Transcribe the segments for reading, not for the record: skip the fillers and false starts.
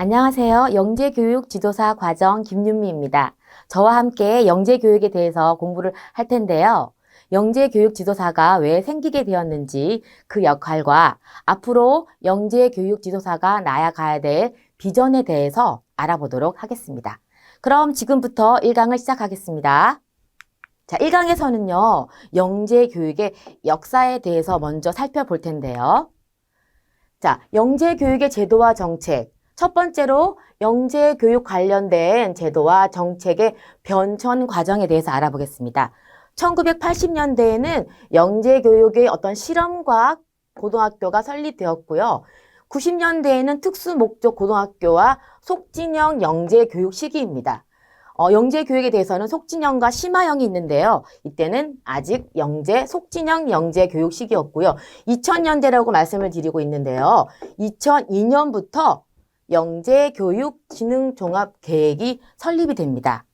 안녕하세요. 영재교육 지도사 과정 김윤미입니다. 저와 함께 영재교육에 대해서 공부를 할 텐데요. 영재교육 지도사가 왜 생기게 되었는지 그 역할과 앞으로 영재교육 지도사가 나아가야 될 비전에 대해서 알아보도록 하겠습니다. 그럼 지금부터 1강을 시작하겠습니다. 자, 1강에서는요, 영재교육의 역사에 대해서 먼저 살펴볼 텐데요. 자, 영재교육의 제도와 정책. 첫 번째로 영재교육 관련된 제도와 정책의 변천 과정에 대해서 알아보겠습니다. 1980년대에는 영재교육의 어떤 실험과학 고등학교가 설립되었고요. 90년대에는 특수목적 고등학교와 속진형 영재교육 시기입니다. 영재교육에 대해서는 속진형과 심화형이 있는데요. 이때는 아직 속진형 영재교육 시기였고요. 2000년대라고 말씀을 드리고 있는데요. 2002년부터 영재교육진흥종합계획이 설립이 됩니다.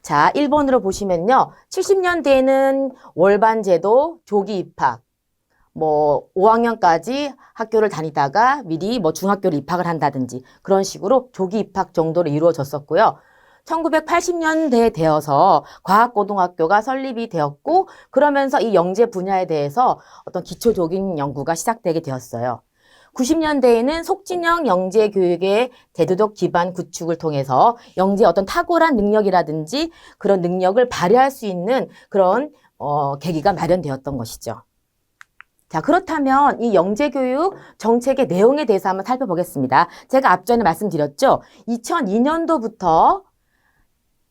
자, 1번으로 보시면요. 70년대에는 월반제도, 조기 입학, 5학년까지 학교를 다니다가 미리 중학교를 입학을 한다든지 그런 식으로 조기 입학 정도로 이루어졌었고요. 1980년대에 되어서 과학고등학교가 설립이 되었고 그러면서 이 영재 분야에 대해서 어떤 기초적인 연구가 시작되게 되었어요. 90년대에는 속진형 영재 교육의 제도적 기반 구축을 통해서 영재의 어떤 탁월한 능력이라든지 그런 능력을 발휘할 수 있는 그런 계기가 마련되었던 것이죠. 자, 그렇다면 이 영재교육 정책의 내용에 대해서 한번 살펴보겠습니다. 제가 앞전에 말씀드렸죠. 2002년도부터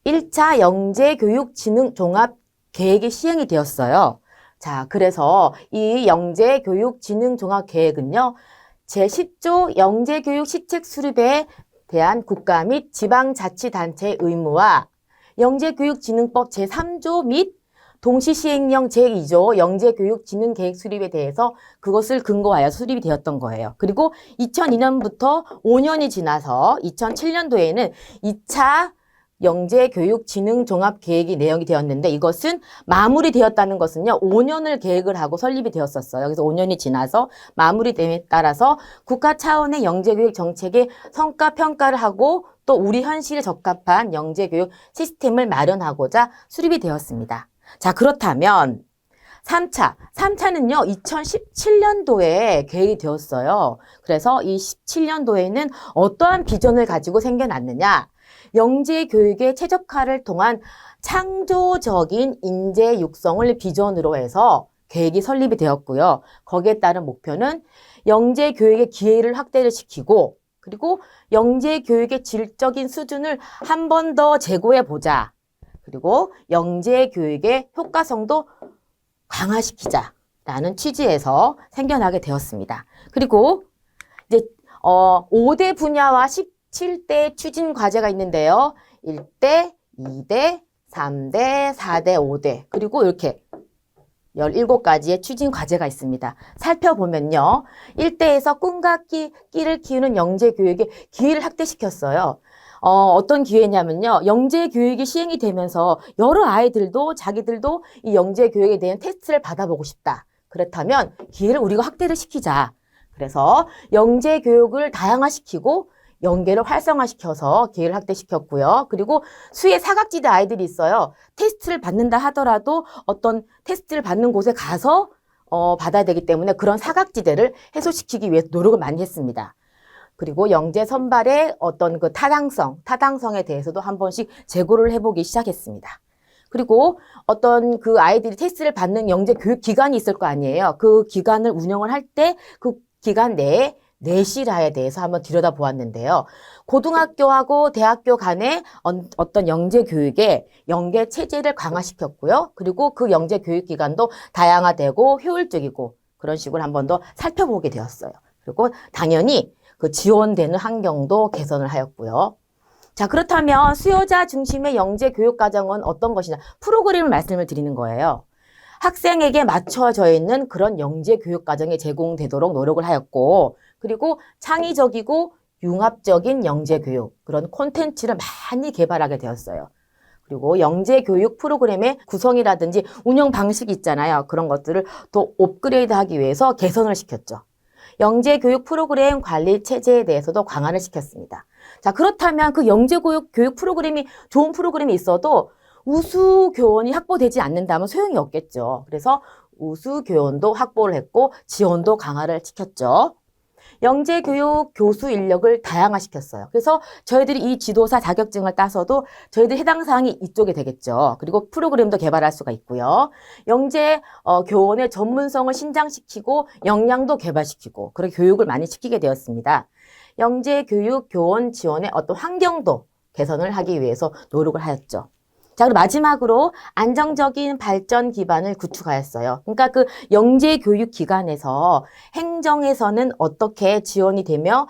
1차 영재교육진흥종합계획이 시행이 되었어요. 자, 그래서 이 영재교육진흥종합계획은요. 제10조 영재교육 시책 수립에 대한 국가 및 지방자치단체의 의무와 영재교육진흥법 제3조 및 동시시행령 제2조 영재교육진흥계획 수립에 대해서 그것을 근거하여 수립이 되었던 거예요. 그리고 2002년부터 5년이 지나서 2007년도에는 2차 영재교육진흥종합계획이 내용이 되었는데 이것은 마무리되었다는 것은요. 5년을 계획을 하고 설립이 되었었어요. 그래서 5년이 지나서 마무리됨에 따라서 국가 차원의 영재교육 정책의 성과평가를 하고 또 우리 현실에 적합한 영재교육 시스템을 마련하고자 수립이 되었습니다. 자, 그렇다면 3차는요. 2017년도에 계획이 되었어요. 그래서 이 17년도에는 어떠한 비전을 가지고 생겨났느냐? 영재교육의 최적화를 통한 창조적인 인재 육성을 비전으로 해서 계획이 설립이 되었고요. 거기에 따른 목표는 영재교육의 기회를 확대를 시키고 그리고 영재교육의 질적인 수준을 한 번 더 제고해보자. 그리고 영재교육의 효과성도 강화시키자라는 취지에서 생겨나게 되었습니다. 그리고 이제 5대 분야와 17대 추진 과제가 있는데요. 1대, 2대, 3대, 4대, 5대 그리고 이렇게 17가지의 추진 과제가 있습니다. 살펴보면요. 1대에서 꿈과 끼를 키우는 영재교육의 기회를 확대시켰어요. 어떤 기회냐면요. 영재교육이 시행이 되면서 여러 아이들도 자기들도 이 영재교육에 대한 테스트를 받아보고 싶다. 그렇다면 기회를 우리가 확대를 시키자. 그래서 영재교육을 다양화시키고 연계를 활성화시켜서 기회를 확대시켰고요. 그리고 수의 사각지대 아이들이 있어요. 테스트를 받는다 하더라도 어떤 테스트를 받는 곳에 가서 받아야 되기 때문에 그런 사각지대를 해소시키기 위해서 노력을 많이 했습니다. 그리고 영재 선발의 어떤 그 타당성에 대해서도 한 번씩 재고를 해보기 시작했습니다. 그리고 어떤 그 아이들이 테스트를 받는 영재 교육 기관이 있을 거 아니에요. 그 기관을 운영을 할 때 그 기간 내에 내실화에 대해서 한번 들여다보았는데요. 고등학교하고 대학교 간의 어떤 영재교육의 연계 체제를 강화시켰고요. 그리고 그 영재교육기관도 다양화되고 효율적이고 그런 식으로 한 번 더 살펴보게 되었어요. 그리고 당연히 그 지원되는 환경도 개선을 하였고요. 자, 그렇다면 수요자 중심의 영재교육과정은 어떤 것이냐? 프로그램을 말씀을 드리는 거예요. 학생에게 맞춰져 있는 그런 영재교육과정이 제공되도록 노력을 하였고 그리고 창의적이고 융합적인 영재교육, 그런 콘텐츠를 많이 개발하게 되었어요. 그리고 영재교육 프로그램의 구성이라든지 운영 방식이 있잖아요. 그런 것들을 또 업그레이드하기 위해서 개선을 시켰죠. 영재교육 프로그램 관리 체제에 대해서도 강화를 시켰습니다. 자, 그렇다면 그 영재교육 교육 프로그램이 좋은 프로그램이 있어도 우수 교원이 확보되지 않는다면 소용이 없겠죠. 그래서 우수 교원도 확보를 했고 지원도 강화를 시켰죠. 영재교육 교수 인력을 다양화시켰어요. 그래서 저희들이 이 지도사 자격증을 따서도 저희들 해당 사항이 이쪽에 되겠죠. 그리고 프로그램도 개발할 수가 있고요. 영재 교원의 전문성을 신장시키고 역량도 개발시키고 그런 교육을 많이 시키게 되었습니다. 영재교육 교원 지원의 어떤 환경도 개선을 하기 위해서 노력을 하였죠. 자, 그리고 마지막으로 안정적인 발전 기반을 구축하였어요. 그러니까 그 영재교육 기관에서 행정에서는 어떻게 지원이 되며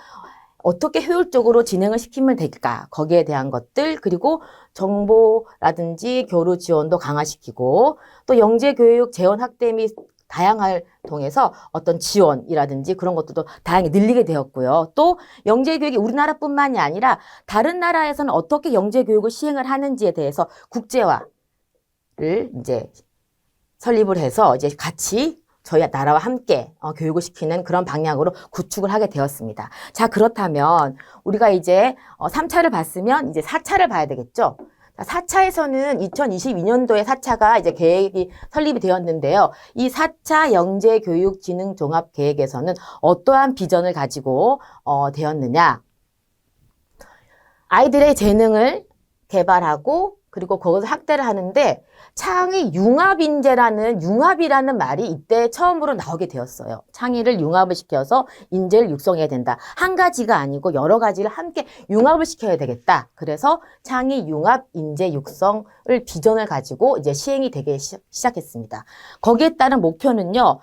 어떻게 효율적으로 진행을 시키면 될까? 거기에 대한 것들, 그리고 정보라든지 교류 지원도 강화시키고 또 영재교육 재원 확대 및 다양화를 통해서 어떤 지원이라든지 그런 것들도 다양하게 늘리게 되었고요. 또 영재교육이 우리나라뿐만이 아니라 다른 나라에서는 어떻게 영재교육을 시행을 하는지에 대해서 국제화를 이제 설립을 해서 이제 같이 저희 나라와 함께 교육을 시키는 그런 방향으로 구축을 하게 되었습니다. 자, 그렇다면 우리가 이제 3차를 봤으면 이제 4차를 봐야 되겠죠. 4차에서는 2022년도에 4차가 이제 계획이 설립이 되었는데요. 이 4차 영재교육진흥종합계획에서는 어떠한 비전을 가지고 되었느냐. 아이들의 재능을 개발하고 그리고 거기서 확대를 하는데 창의 융합인재라는 융합이라는 말이 이때 처음으로 나오게 되었어요. 창의를 융합을 시켜서 인재를 육성해야 된다. 한 가지가 아니고 여러 가지를 함께 융합을 시켜야 되겠다. 그래서 창의 융합 인재 육성을 비전을 가지고 이제 시행이 되기 시작했습니다. 거기에 따른 목표는요.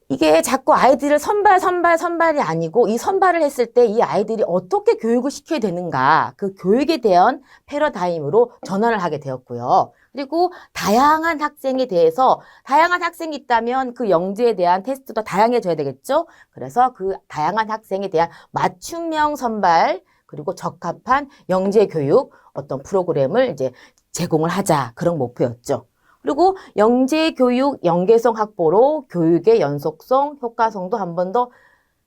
이게 자꾸 아이들을 선발이 아니고 이 선발을 했을 때 이 아이들이 어떻게 교육을 시켜야 되는가 그 교육에 대한 패러다임으로 전환을 하게 되었고요. 그리고 다양한 학생에 대해서 다양한 학생이 있다면 그 영재에 대한 테스트도 다양해져야 되겠죠. 그래서 그 다양한 학생에 대한 맞춤형 선발 그리고 적합한 영재 교육 어떤 프로그램을 이제 제공을 하자 그런 목표였죠. 그리고 영재교육 연계성 확보로 교육의 연속성, 효과성도 한 번 더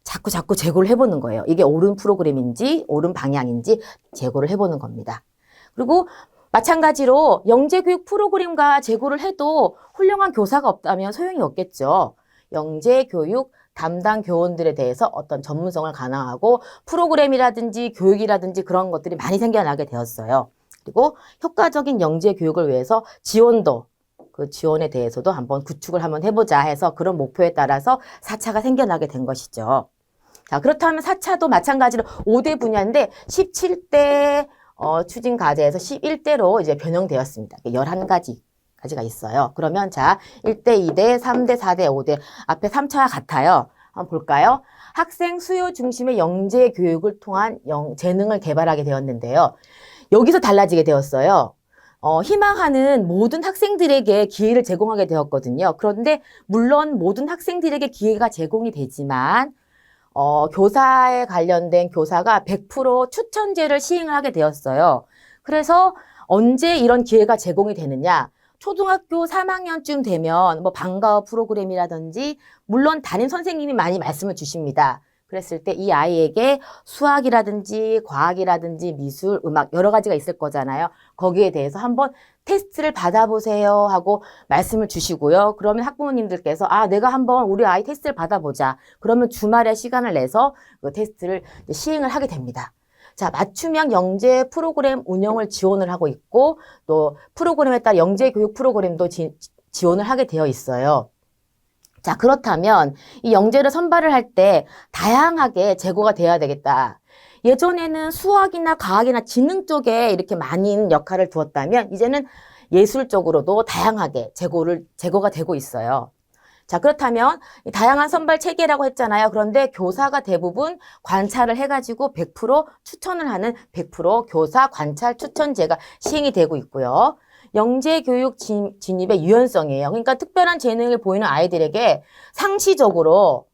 자꾸 제고를 해보는 거예요. 이게 옳은 프로그램인지 옳은 방향인지 제고를 해보는 겁니다. 그리고 마찬가지로 영재교육 프로그램과 제고를 해도 훌륭한 교사가 없다면 소용이 없겠죠. 영재교육 담당 교원들에 대해서 어떤 전문성을 가능하고 프로그램이라든지 교육이라든지 그런 것들이 많이 생겨나게 되었어요. 그리고 효과적인 영재교육을 위해서 지원도 그 지원에 대해서도 한번 구축을 한번 해보자 해서 그런 목표에 따라서 4차가 생겨나게 된 것이죠. 자, 그렇다면 4차도 마찬가지로 5대 분야인데 17대 추진 과제에서 11대로 이제 변형되었습니다. 11가지가 있어요. 그러면 자, 1대, 2대, 3대, 4대, 5대 앞에 3차와 같아요. 한번 볼까요? 학생 수요 중심의 영재 교육을 통한 재능을 개발하게 되었는데요. 여기서 달라지게 되었어요. 희망하는 모든 학생들에게 기회를 제공하게 되었거든요. 그런데 물론 모든 학생들에게 기회가 제공이 되지만 교사에 관련된 교사가 100% 추천제를 시행을 하게 되었어요. 그래서 언제 이런 기회가 제공이 되느냐? 초등학교 3학년쯤 되면 뭐 방과후 프로그램이라든지 물론 담임 선생님이 많이 말씀을 주십니다. 그랬을 때 이 아이에게 수학이라든지 과학이라든지 미술, 음악 여러 가지가 있을 거잖아요. 거기에 대해서 한번 테스트를 받아보세요 하고 말씀을 주시고요. 그러면 학부모님들께서 내가 한번 우리 아이 테스트를 받아보자. 그러면 주말에 시간을 내서 그 테스트를 시행을 하게 됩니다. 자, 맞춤형 영재 프로그램 운영을 지원을 하고 있고 또 프로그램에 따라 영재 교육 프로그램도 지원을 하게 되어 있어요. 자, 그렇다면 이 영재를 선발을 할 때 다양하게 제고가 되어야 되겠다. 예전에는 수학이나 과학이나 지능 쪽에 이렇게 많은 역할을 두었다면 이제는 예술 쪽으로도 다양하게 제고가 되고 있어요. 자, 그렇다면 다양한 선발 체계라고 했잖아요. 그런데 교사가 대부분 관찰을 해가지고 100% 추천을 하는 100% 교사 관찰 추천제가 시행이 되고 있고요. 영재교육 진입의 유연성이에요. 그러니까 특별한 재능을 보이는 아이들에게 상시적으로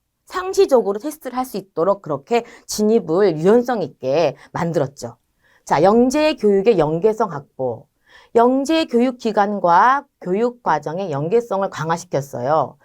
테스트를 할 수 있도록 그렇게 진입을 유연성 있게 만들었죠. 자, 영재교육의 연계성 확보. 영재교육기관과 교육과정의 연계성을 강화시켰어요.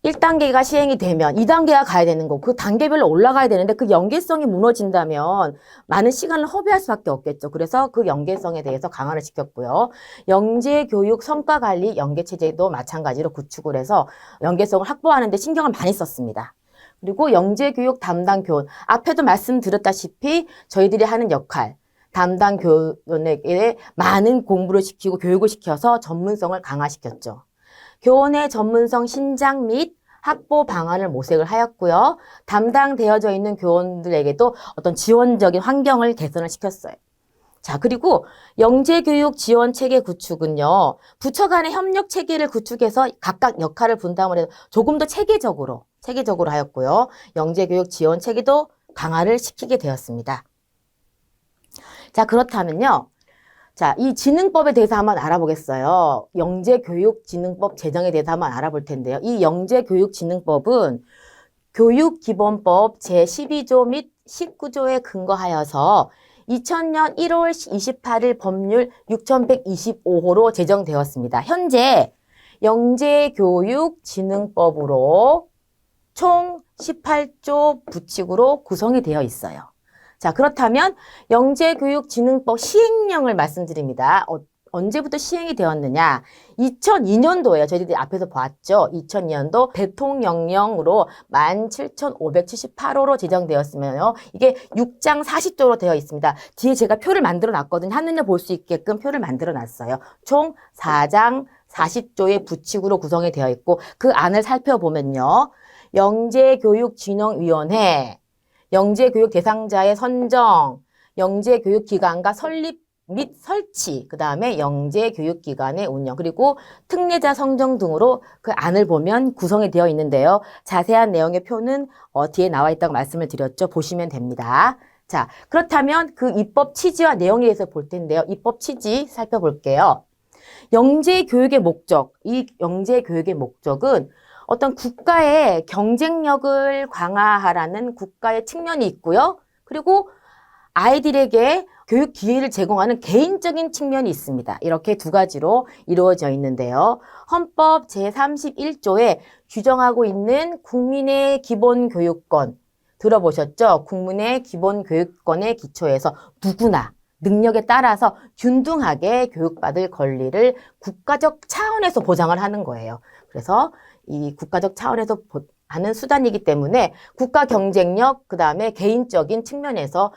1단계가 시행이 되면 2단계가 가야 되는 거고 그 단계별로 올라가야 되는데 그 연계성이 무너진다면 많은 시간을 허비할 수밖에 없겠죠. 그래서 그 연계성에 대해서 강화를 시켰고요. 영재교육 성과관리 연계체제도 마찬가지로 구축을 해서 연계성을 확보하는 데 신경을 많이 썼습니다. 그리고 영재교육 담당 교원, 앞에도 말씀드렸다시피 저희들이 하는 역할, 담당 교원에게 많은 공부를 시키고 교육을 시켜서 전문성을 강화시켰죠. 교원의 전문성 신장 및 확보 방안을 모색을 하였고요. 담당되어져 있는 교원들에게도 어떤 지원적인 환경을 개선을 시켰어요. 자, 그리고 영재교육 지원 체계 구축은요. 부처 간의 협력 체계를 구축해서 각각 역할을 분담을 해서 조금 더 체계적으로 하였고요. 영재교육 지원 체계도 강화를 시키게 되었습니다. 자, 그렇다면요. 자, 이 지능법에 대해서 한번 알아보겠어요. 영재교육진흥법 제정에 대해서 한번 알아볼 텐데요. 이 영재교육진흥법은 교육기본법 제12조 및 19조에 근거하여서 2000년 1월 28일 법률 6125호로 제정되었습니다. 현재 영재교육진흥법으로 총 18조 부칙으로 구성이 되어 있어요. 자, 그렇다면 영재교육진흥법 시행령을 말씀드립니다. 언제부터 시행이 되었느냐? 2002년도에요. 저희들이 앞에서 봤죠. 2002년도 대통령령으로 17,578호로 제정되었으면요. 이게 6장 40조로 되어 있습니다. 뒤에 제가 표를 만들어 놨거든요. 한눈에 볼 수 있게끔 표를 만들어 놨어요. 총 4장 40조의 부칙으로 구성이 되어 있고 그 안을 살펴보면요. 영재교육진흥위원회, 영재교육 대상자의 선정, 영재교육기관과 설립 및 설치, 그 다음에 영재교육기관의 운영, 그리고 특례자 선정 등으로 그 안을 보면 구성이 되어 있는데요. 자세한 내용의 표는 뒤에 나와 있다고 말씀을 드렸죠. 보시면 됩니다. 자, 그렇다면 그 입법 취지와 내용에 대해서 볼 텐데요. 입법 취지 살펴볼게요. 영재교육의 목적, 이 영재교육의 목적은 어떤 국가의 경쟁력을 강화하라는 국가의 측면이 있고요. 그리고 아이들에게 교육 기회를 제공하는 개인적인 측면이 있습니다. 이렇게 두 가지로 이루어져 있는데요. 헌법 제31조에 규정하고 있는 국민의 기본교육권 들어보셨죠? 국민의 기본교육권에 기초해서 누구나 능력에 따라서 균등하게 교육받을 권리를 국가적 차원에서 보장을 하는 거예요. 그래서 이 국가적 차원에서 하는 수단이기 때문에 국가 경쟁력, 그 다음에 개인적인 측면에서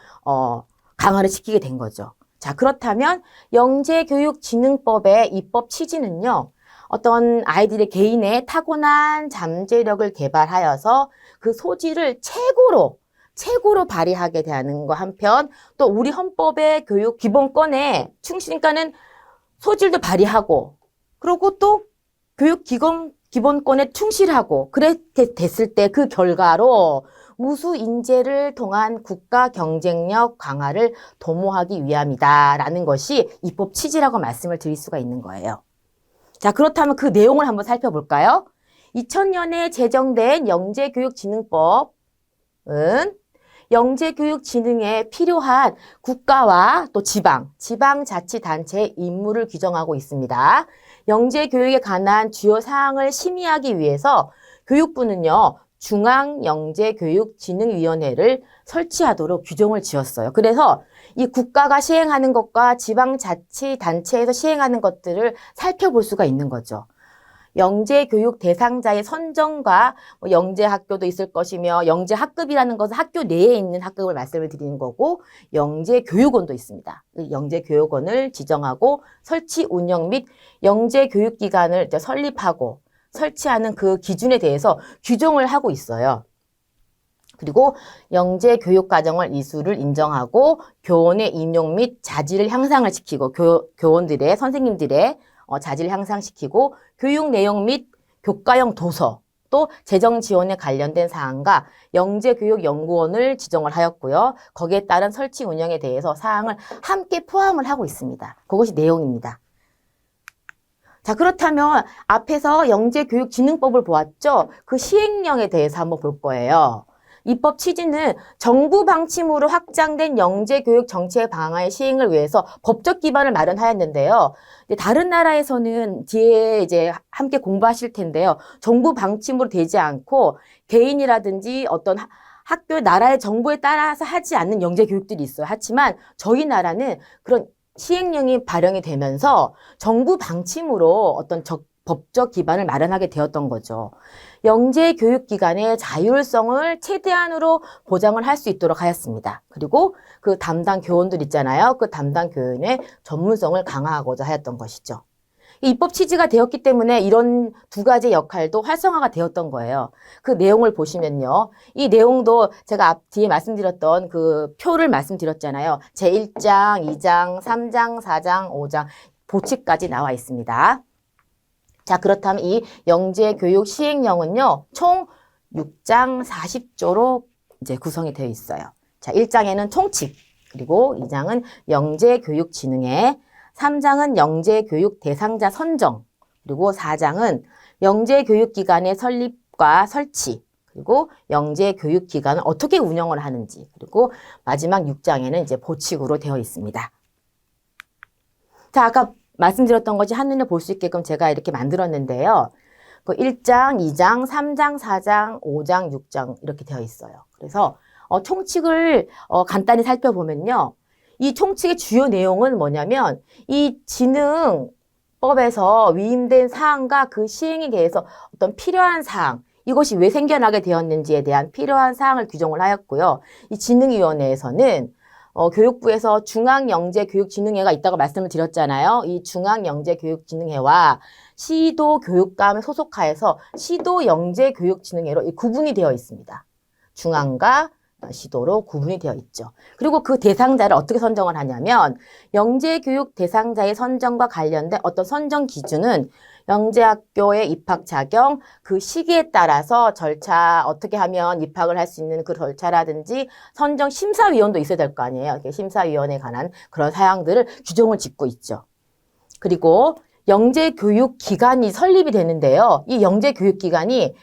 강화를 시키게 된 거죠. 자, 그렇다면 영재교육진흥법의 입법 취지는요. 어떤 아이들의 개인의 타고난 잠재력을 개발하여서 그 소질을 최고로 발휘하게 되는 거 한편 또 우리 헌법의 교육 기본권에 충실하니까는 소질도 발휘하고 그리고 또 교육 기본권에 충실하고 그렇게 됐을 때 그 결과로 우수 인재를 통한 국가 경쟁력 강화를 도모하기 위함이다라는 것이 입법 취지라고 말씀을 드릴 수가 있는 거예요. 자, 그렇다면 그 내용을 한번 살펴볼까요? 2000년에 제정된 영재교육진흥법은 영재교육진흥에 필요한 국가와 또 지방자치단체의 임무를 규정하고 있습니다. 영재교육에 관한 주요 사항을 심의하기 위해서 교육부는요. 중앙영재교육진흥위원회를 설치하도록 규정을 지었어요. 그래서 이 국가가 시행하는 것과 지방자치단체에서 시행하는 것들을 살펴볼 수가 있는 거죠. 영재교육 대상자의 선정과 영재학교도 있을 것이며 영재학급이라는 것은 학교 내에 있는 학급을 말씀을 드리는 거고 영재교육원도 있습니다. 영재교육원을 지정하고 설치 운영 및 영재교육기관을 설립하고 설치하는 그 기준에 대해서 규정을 하고 있어요. 그리고 영재교육과정을 이수를 인정하고 교원의 임용 및 자질을 향상을 시키고 교원들의 선생님들의 자질을 향상시키고 교육 내용 및 교과형 도서 또 재정 지원에 관련된 사항과 영재교육연구원을 지정을 하였고요. 거기에 따른 설치 운영에 대해서 사항을 함께 포함을 하고 있습니다. 그것이 내용입니다. 자, 그렇다면 앞에서 영재교육진흥법을 보았죠? 그 시행령에 대해서 한번 볼 거예요. 입법 취지는 정부 방침으로 확장된 영재교육 정책 방안의 시행을 위해서 법적 기반을 마련하였는데요. 다른 나라에서는 뒤에 이제 함께 공부하실 텐데요. 정부 방침으로 되지 않고 개인이라든지 어떤 학교, 나라의 정부에 따라서 하지 않는 영재교육들이 있어요. 하지만 저희 나라는 그런 시행령이 발령이 되면서 정부 방침으로 어떤 법적 기반을 마련하게 되었던 거죠. 영재교육기관의 자율성을 최대한으로 보장을 할 수 있도록 하였습니다. 그리고 그 담당 교원들 있잖아요. 그 담당 교원의 전문성을 강화하고자 하였던 것이죠. 입법 취지가 되었기 때문에 이런 두 가지 역할도 활성화가 되었던 거예요. 그 내용을 보시면요. 이 내용도 제가 앞 뒤에 말씀드렸던 그 표를 말씀드렸잖아요. 제1장, 2장, 3장, 4장, 5장 보칙까지 나와 있습니다. 자, 그렇다면 이 영재교육 시행령은요, 총 6장 40조로 이제 구성이 되어 있어요. 자, 1장에는 총칙, 그리고 2장은 영재교육진흥회, 3장은 영재교육 대상자 선정, 그리고 4장은 영재교육기관의 설립과 설치, 그리고 영재교육기관을 어떻게 운영을 하는지, 그리고 마지막 6장에는 이제 보칙으로 되어 있습니다. 자, 아까 말씀드렸던 것이 한눈에 볼 수 있게끔 제가 이렇게 만들었는데요. 그 1장, 2장, 3장, 4장, 5장, 6장 이렇게 되어 있어요. 그래서 총칙을 간단히 살펴보면요. 이 총칙의 주요 내용은 뭐냐면 이 진흥법에서 위임된 사항과 그 시행에 대해서 어떤 필요한 사항, 이것이 왜 생겨나게 되었는지에 대한 필요한 사항을 규정을 하였고요. 이 진흥위원회에서는 교육부에서 중앙영재교육진흥회가 있다고 말씀을 드렸잖아요. 이 중앙영재교육진흥회와 시도교육감을 소속하여서 시도영재교육진흥회로 구분이 되어 있습니다. 중앙과 시도로 구분이 되어 있죠. 그리고 그 대상자를 어떻게 선정을 하냐면 영재교육 대상자의 선정과 관련된 어떤 선정 기준은 영재학교의 입학 자격, 그 시기에 따라서 절차 어떻게 하면 입학을 할 수 있는 그 절차라든지 선정 심사위원도 있어야 될 거 아니에요. 심사위원회에 관한 그런 사항들을 규정을 짓고 있죠. 그리고 영재교육기관이 설립이 되는데요. 이 영재교육기관이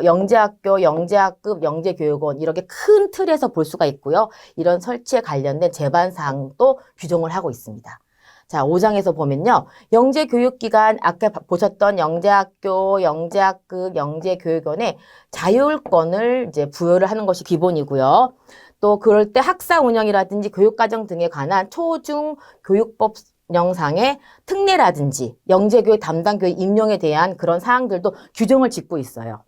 영재학교, 영재학급, 영재교육원 이렇게 큰 틀에서 볼 수가 있고요. 이런 설치에 관련된 제반사항도 규정을 하고 있습니다. 자, 5장에서 보면요. 영재교육기관, 아까 보셨던 영재학교, 영재학급, 영재교육원에 자율권을 이제 부여를 하는 것이 기본이고요. 또 그럴 때 학사 운영이라든지 교육과정 등에 관한 초중 교육법 영상의 특례라든지 영재교육 담당 교육 임용에 대한 그런 사항들도 규정을 짓고 있어요.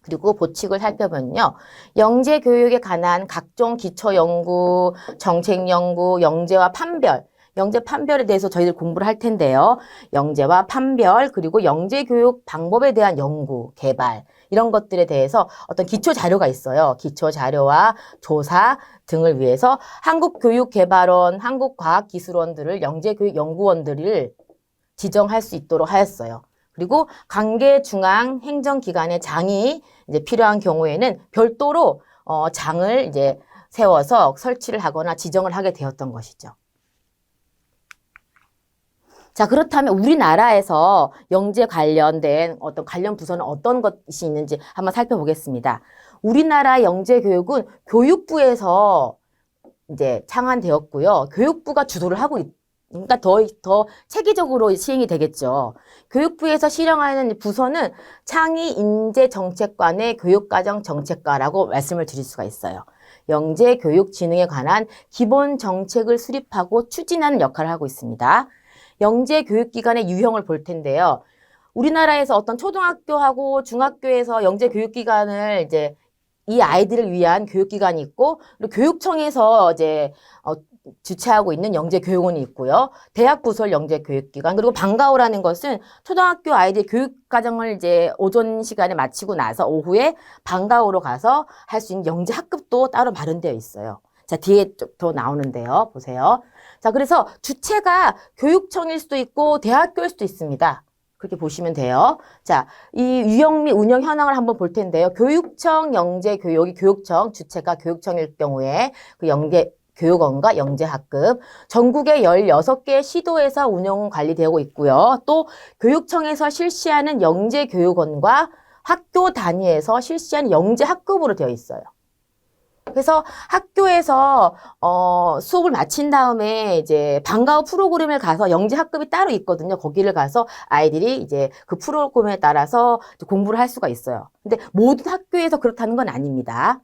그리고 보칙을 살펴보면요. 영재교육에 관한 각종 기초연구, 정책연구, 영재와 판별, 영재 판별에 대해서 저희들 공부를 할 텐데요. 영재와 판별, 그리고 영재교육 방법에 대한 연구, 개발 이런 것들에 대해서 어떤 기초 자료가 있어요. 기초 자료와 조사 등을 위해서 한국교육개발원, 한국과학기술원들을 영재교육 연구원들을 지정할 수 있도록 하였어요. 그리고 관계 중앙 행정기관의 장이 이제 필요한 경우에는 별도로 장을 이제 세워서 설치를 하거나 지정을 하게 되었던 것이죠. 자, 그렇다면 우리나라에서 영재 관련된 어떤 관련 부서는 어떤 것이 있는지 한번 살펴보겠습니다. 우리나라 영재 교육은 교육부에서 이제 창안되었고요. 교육부가 주도를 하고 그러니까 더 체계적으로 시행이 되겠죠. 교육부에서 실행하는 부서는 창의인재정책관의 교육과정정책과라고 말씀을 드릴 수가 있어요. 영재교육진흥에 관한 기본 정책을 수립하고 추진하는 역할을 하고 있습니다. 영재교육기관의 유형을 볼 텐데요. 우리나라에서 어떤 초등학교하고 중학교에서 영재교육기관을 이제 이 아이들을 위한 교육기관이 있고, 그리고 교육청에서 이제 주최하고 있는 영재교육원이 있고요. 대학 부설 영재교육기관, 그리고 방과후라는 것은 초등학교 아이들 교육과정을 이제 오전 시간에 마치고 나서 오후에 방과후로 가서 할 수 있는 영재학급도 따로 마련되어 있어요. 자, 뒤에 더 나오는데요. 보세요. 자, 그래서 주체가 교육청일 수도 있고 대학교일 수도 있습니다. 그렇게 보시면 돼요. 자, 이 유형 및 운영 현황을 한번 볼 텐데요. 교육청, 영재교육이 교육청, 주체가 교육청일 경우에 그 영재교육원과 영재학급, 전국의 16개 시도에서 운영 관리되고 있고요. 또 교육청에서 실시하는 영재교육원과 학교 단위에서 실시하는 영재 학급으로 되어 있어요. 그래서 학교에서 수업을 마친 다음에 이제 방과 후 프로그램을 가서 영재 학급이 따로 있거든요. 거기를 가서 아이들이 이제 그 프로그램에 따라서 공부를 할 수가 있어요. 근데 모든 학교에서 그렇다는 건 아닙니다.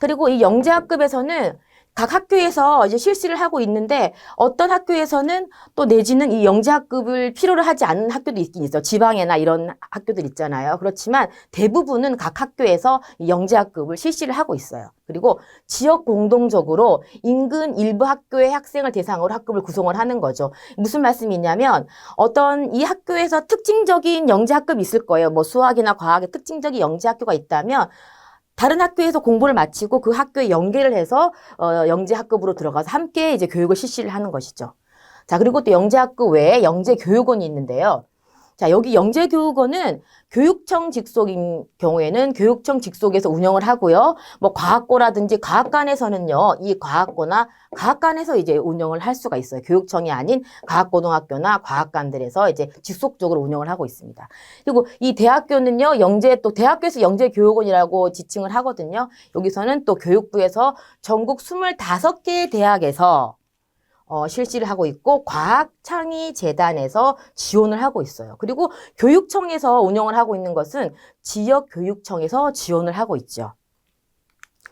그리고 이 영재 학급에서는 각 학교에서 이제 실시를 하고 있는데 어떤 학교에서는 또 내지는 이 영재학급을 필요로 하지 않는 학교도 있긴 있어요. 지방에나 이런 학교들 있잖아요. 그렇지만 대부분은 각 학교에서 이 영재학급을 실시를 하고 있어요. 그리고 지역 공동적으로 인근 일부 학교의 학생을 대상으로 학급을 구성을 하는 거죠. 무슨 말씀이냐면 어떤 이 학교에서 특징적인 영재학급이 있을 거예요. 뭐 수학이나 과학의 특징적인 영재학교가 있다면 다른 학교에서 공부를 마치고 그 학교에 연계를 해서 영재학급으로 들어가서 함께 이제 교육을 실시를 하는 것이죠. 자, 그리고 또 영재학급 외에 영재교육원이 있는데요. 자, 여기 영재교육원은 교육청 직속인 경우에는 교육청 직속에서 운영을 하고요. 뭐 과학고라든지 과학관에서는요, 이 과학고나 과학관에서 이제 운영을 할 수가 있어요. 교육청이 아닌 과학고등학교나 과학관들에서 이제 직속적으로 운영을 하고 있습니다. 그리고 이 대학교는요, 또 대학교에서 영재교육원이라고 지칭을 하거든요. 여기서는 또 교육부에서 전국 25개의 대학에서 실시를 하고 있고 과학창의재단에서 지원을 하고 있어요. 그리고 교육청에서 운영을 하고 있는 것은 지역교육청에서 지원을 하고 있죠.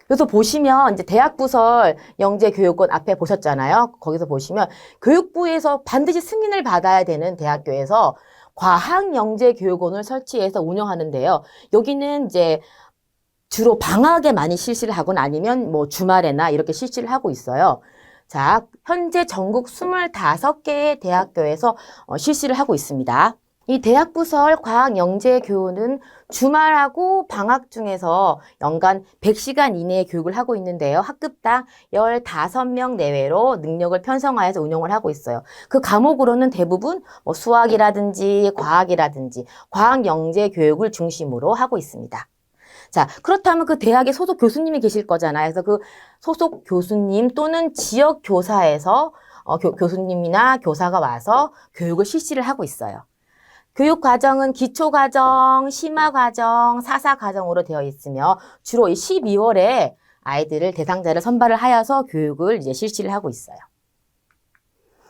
그래서 보시면 이제 대학부설 영재교육원 앞에 보셨잖아요. 거기서 보시면 교육부에서 반드시 승인을 받아야 되는 대학교에서 과학영재교육원을 설치해서 운영하는데요. 여기는 이제 주로 방학에 많이 실시를 하거나 아니면 뭐 주말에나 이렇게 실시를 하고 있어요. 자, 현재 전국 25개의 대학교에서 실시를 하고 있습니다. 이 대학부설 과학영재교육은 주말하고 방학 중에서 연간 100시간 이내의 교육을 하고 있는데요. 학급당 15명 내외로 능력을 편성하여서 운영을 하고 있어요. 그 과목으로는 대부분 뭐 수학이라든지 과학이라든지 과학영재교육을 중심으로 하고 있습니다. 자, 그렇다면 그 대학에 소속 교수님이 계실 거잖아요. 그래서 그 소속 교수님 또는 지역 교사에서 교수님이나 교사가 와서 교육을 실시를 하고 있어요. 교육 과정은 기초 과정, 심화 과정, 사사 과정으로 되어 있으며 주로 12월에 아이들을 대상자를 선발을 하여서 교육을 이제 실시를 하고 있어요.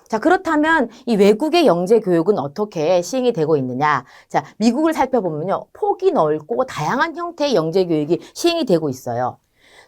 자, 그렇다면 이 외국의 영재 교육은 어떻게 시행이 되고 있느냐? 자, 미국을 살펴보면요. 폭이 넓고 다양한 형태의 영재 교육이 시행이 되고 있어요.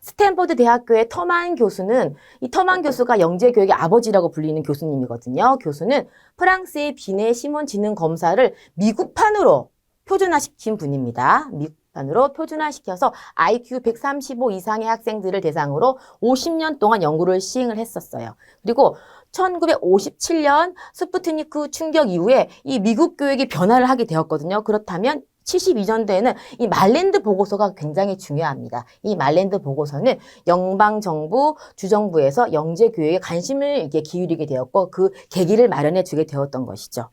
스탠퍼드 대학교의 터만 교수는 이 터만 교수가 영재 교육의 아버지라고 불리는 교수님이거든요. 교수는 프랑스의 비네 시몬 지능 검사를 미국판으로 표준화시킨 분입니다. 미국판으로 표준화시켜서 IQ 135 이상의 학생들을 대상으로 50년 동안 연구를 시행을 했었어요. 그리고 1957년 스푸트니크 충격 이후에 이 미국 교육이 변화를 하게 되었거든요. 그렇다면 72년대에는 이 말랜드 보고서가 굉장히 중요합니다. 이 말랜드 보고서는 영방정부, 주정부에서 영재 교육에 관심을 이렇게 기울이게 되었고 그 계기를 마련해 주게 되었던 것이죠.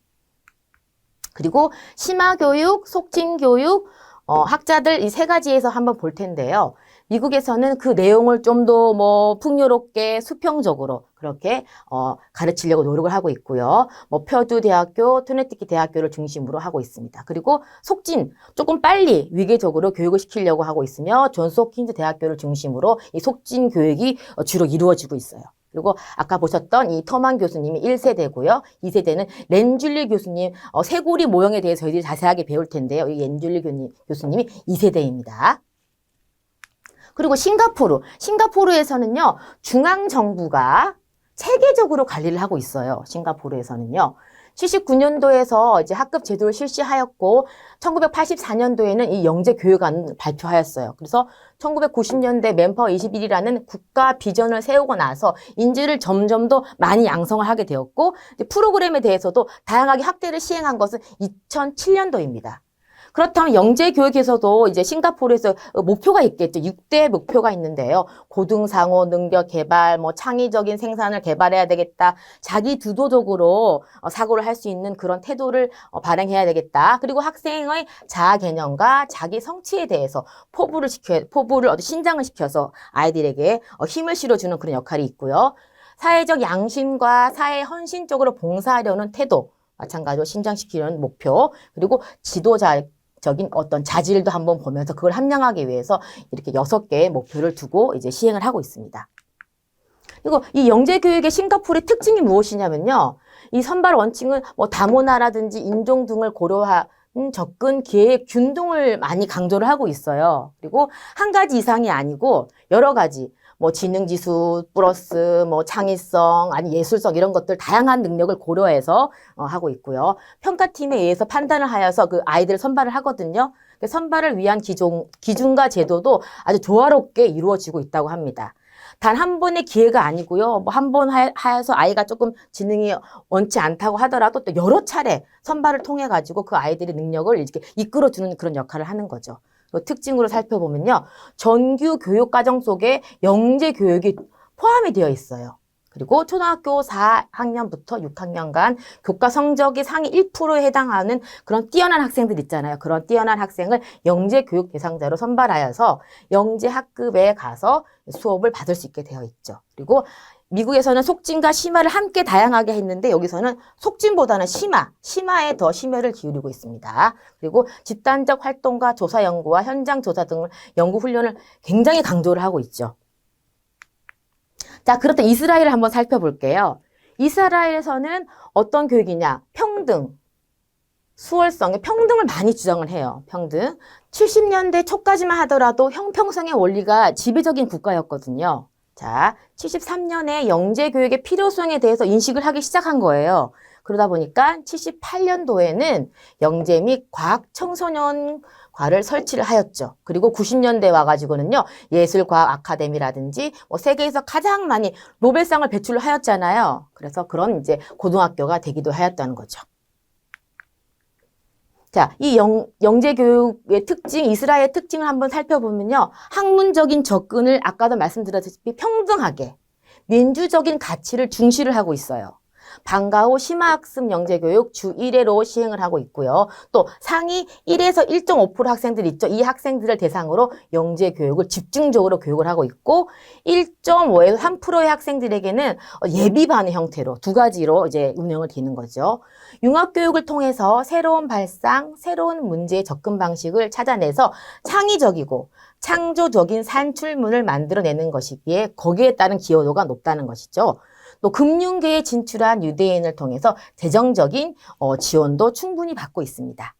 그리고 심화교육, 속진교육, 학자들 이 세 가지에서 한번 볼 텐데요. 미국에서는 그 내용을 좀 더 뭐 풍요롭게 수평적으로 그렇게 가르치려고 노력을 하고 있고요. 뭐 퍼듀 대학교, 트리니티 대학교를 중심으로 하고 있습니다. 그리고 속진, 조금 빨리 위계적으로 교육을 시키려고 하고 있으며 존스 홉킨스 대학교를 중심으로 이 속진 교육이 주로 이루어지고 있어요. 그리고 아까 보셨던 이 터만 교수님이 1세대고요. 2세대는 렌줄리 교수님, 쇄골이 모형에 대해서 저희들이 자세하게 배울 텐데요. 이 렌줄리 교수님이 2세대입니다. 그리고 싱가포르에서는요, 중앙정부가 체계적으로 관리를 하고 있어요. 싱가포르에서는요. 79년도에서 이제 학급 제도를 실시하였고 1984년도에는 이 영재 교육안을 발표하였어요. 그래서 1990년대 맨파워 21이라는 국가 비전을 세우고 나서 인재를 점점 더 많이 양성을 하게 되었고 프로그램에 대해서도 다양하게 확대를 시행한 것은 2007년도입니다. 그렇다면 영재 교육에서도 이제 싱가포르에서 목표가 있겠죠. 6대 목표가 있는데요. 고등상호 능력 개발, 뭐 창의적인 생산을 개발해야 되겠다. 자기 주도적으로 사고를 할 수 있는 그런 태도를 발행해야 되겠다. 그리고 학생의 자아 개념과 자기 성취에 대해서 포부를 신장을 시켜서 아이들에게 힘을 실어주는 그런 역할이 있고요. 사회적 양심과 사회 헌신적으로 봉사하려는 태도, 마찬가지로 신장시키려는 목표, 그리고 지도자 적인 어떤 자질도 한번 보면서 그걸 함양하기 위해서 이렇게 6개의 목표를 두고 이제 시행을 하고 있습니다. 그리고 이 영재교육의 싱가포르의 특징이 무엇이냐면요. 이 선발 원칙은 뭐 다문화라든지 인종 등을 고려한 접근, 기획, 균등을 많이 강조를 하고 있어요. 그리고 한 가지 이상이 아니고 여러 가지 뭐 지능지수 플러스 뭐 창의성, 아니 예술성 이런 것들 다양한 능력을 고려해서 하고 있고요. 평가팀에 의해서 판단을 하여서 그 아이들을 선발을 하거든요. 선발을 위한 기준과 제도도 아주 조화롭게 이루어지고 있다고 합니다. 단 한 번의 기회가 아니고요. 뭐 한 번 하여서 아이가 조금 지능이 원치 않다고 하더라도 또 여러 차례 선발을 통해 가지고 그 아이들의 능력을 이렇게 이끌어주는 그런 역할을 하는 거죠. 특징으로 살펴보면요. 정규 교육 과정 속에 영재 교육이 포함이 되어 있어요. 그리고 초등학교 4학년부터 6학년간 교과 성적이 상위 1%에 해당하는 그런 뛰어난 학생들 있잖아요. 그런 뛰어난 학생을 영재 교육 대상자로 선발하여서 영재 학급에 가서 수업을 받을 수 있게 되어 있죠. 그리고 미국에서는 속진과 심화를 함께 다양하게 했는데 여기서는 속진보다는 심화에 더 심혈을 기울이고 있습니다. 그리고 집단적 활동과 조사 연구와 현장 조사 등을 연구 훈련을 굉장히 강조를 하고 있죠. 자, 그렇다면 이스라엘을 한번 살펴볼게요. 이스라엘에서는 어떤 교육이냐? 평등, 수월성, 평등을 많이 주장을 해요. 평등. 70년대 초까지만 하더라도 형평성의 원리가 지배적인 국가였거든요. 자, 73년에 영재교육의 필요성에 대해서 인식을 하기 시작한 거예요. 그러다 보니까 78년도에는 영재 및 과학 청소년과를 설치를 하였죠. 그리고 90년대 와가지고는요, 예술과학 아카데미라든지 뭐 세계에서 가장 많이 노벨상을 배출을 하였잖아요. 그래서 그런 이제 고등학교가 되기도 하였다는 거죠. 자, 이 영재교육의 특징, 이스라엘의 특징을 한번 살펴보면요. 학문적인 접근을 아까도 말씀드렸다시피 평등하게, 민주적인 가치를 중시를 하고 있어요. 방과 후 심화학습 영재교육 주 1회로 시행을 하고 있고요. 또 상위 1에서 1.5% 학생들 있죠. 이 학생들을 대상으로 영재교육을 집중적으로 교육을 하고 있고 1.5에서 3%의 학생들에게는 예비반의 형태로 두 가지로 이제 운영을 되는 거죠. 융합교육을 통해서 새로운 발상, 새로운 문제의 접근 방식을 찾아내서 창의적이고 창조적인 산출문을 만들어내는 것이기에 거기에 따른 기여도가 높다는 것이죠. 또 금융계에 진출한 유대인을 통해서 재정적인 지원도 충분히 받고 있습니다.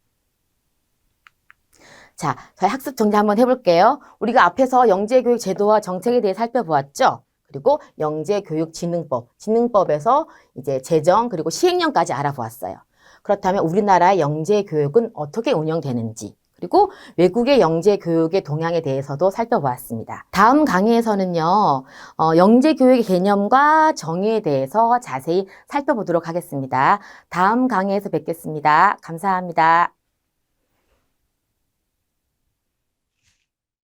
자, 저희 학습 정리 한번 해볼게요. 우리가 앞에서 영재교육 제도와 정책에 대해 살펴보았죠. 그리고 영재교육진흥법, 진흥법에서 이제 제정 그리고 시행령까지 알아보았어요. 그렇다면 우리나라의 영재교육은 어떻게 운영되는지, 그리고 외국의 영재교육의 동향에 대해서도 살펴보았습니다. 다음 강의에서는요, 영재교육의 개념과 정의에 대해서 자세히 살펴보도록 하겠습니다. 다음 강의에서 뵙겠습니다. 감사합니다.